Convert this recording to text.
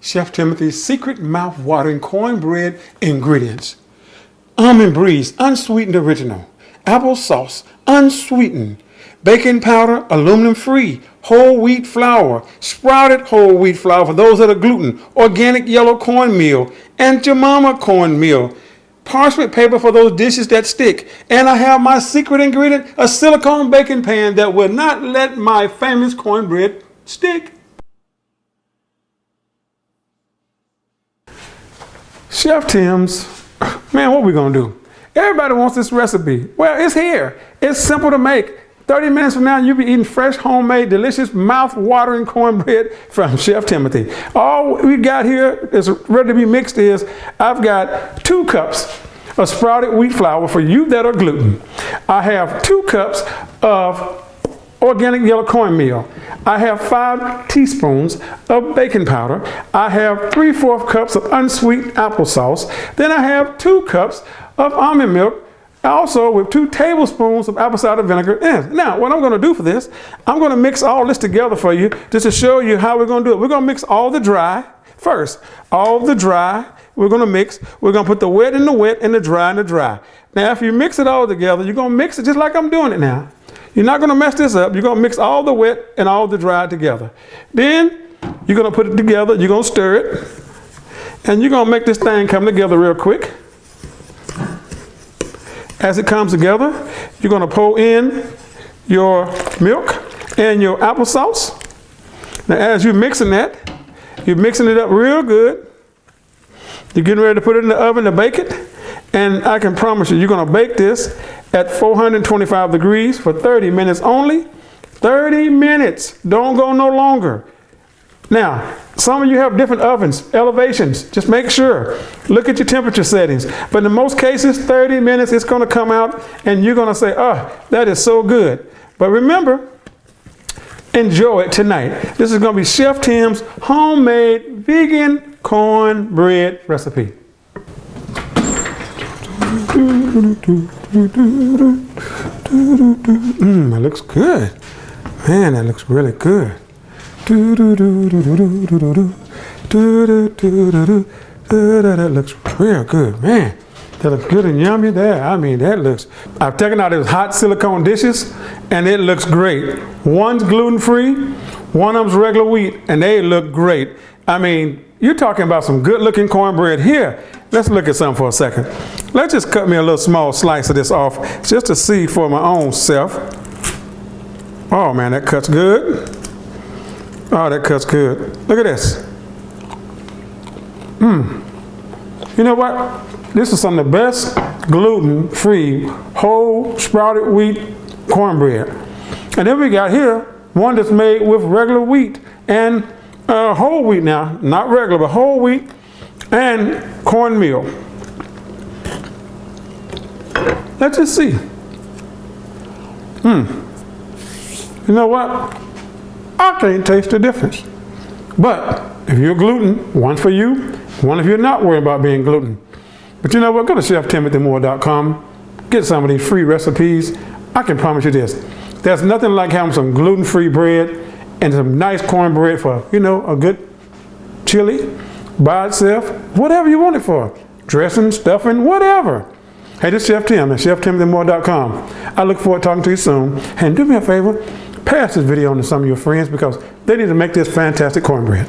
Chef Timothy's secret mouth-watering cornbread ingredients. Almond breeze, unsweetened original. Applesauce, unsweetened. Baking powder, aluminum-free. Whole wheat flour, sprouted whole wheat flour for those that are gluten. Organic yellow cornmeal, and Jemima cornmeal. Parchment paper for those dishes that stick. And I have my secret ingredient, a silicone baking pan that will not let my famous cornbread stick. Chef Tim's, man, what we gonna do? Everybody wants this recipe. Well, it's here. It's simple to make. 30 minutes from now, you'll be eating fresh, homemade, delicious, mouth-watering cornbread from Chef Timothy. All we got here is ready to be mixed is, I've got 2 cups of sprouted wheat flour for you that are gluten. I have 2 cups of organic yellow cornmeal. I have 5 teaspoons of baking powder. I have 3/4 cups of unsweetened applesauce. Then I have 2 cups of almond milk, also with 2 tablespoons of apple cider vinegar in. Now, what I'm going to do for this, I'm going to mix all this together for you just to show you how we're going to do it. We're going to mix all the dry first. All the dry, we're going to mix. We're going to put the wet in the wet and the dry in the dry. Now, if you mix it all together, you're going to mix it just like I'm doing it now. You're not going to mess this up. You're going to mix all the wet and all the dry together. Then, you're going to put it together. You're going to stir it. And you're going to make this thing come together real quick. As it comes together, you're going to pour in your milk and your applesauce. Now, as you're mixing that, you're mixing it up real good. You're getting ready to put it in the oven to bake it. And I can promise you, you're going to bake this at 425 degrees for 30 minutes only. 30 minutes. Don't go no longer. Now, some of you have different ovens, elevations. Just make sure. Look at your temperature settings. But in most cases, 30 minutes, it's going to come out and you're going to say, oh, that is so good. But remember, enjoy it tonight. This is going to be Chef Tim's homemade vegan cornbread recipe. That looks good. Man, that looks really good. That looks real good, man. That looks good and yummy there. I mean, that looks, I've taken out those hot silicone dishes and it looks great. One's gluten-free, one of them's regular wheat, and they look great. I mean, you're talking about some good looking cornbread here. Let's look at something for a second. Let's just cut me a little small slice of this off just to see for my own self. Oh man, that cuts good. Oh, that cuts good. Look at this. You know what? This is some of the best gluten-free whole sprouted wheat cornbread. And then we got here one that's made with regular wheat and whole wheat now, not regular, but whole wheat and cornmeal. Let's just see. You know what? I can't taste the difference. But if you're gluten, one for you, one if you're not worried about being gluten. But you know what? Go to ChefTimothyMoore.com. Get some of these free recipes. I can promise you this. There's nothing like having some gluten-free bread and some nice cornbread for, you know, a good chili by itself, whatever you want it for. Dressing, stuffing, whatever. Hey, this is Chef Tim at ChefTimothyMoore.com. I look forward to talking to you soon. And do me a favor, pass this video on to some of your friends because they need to make this fantastic cornbread.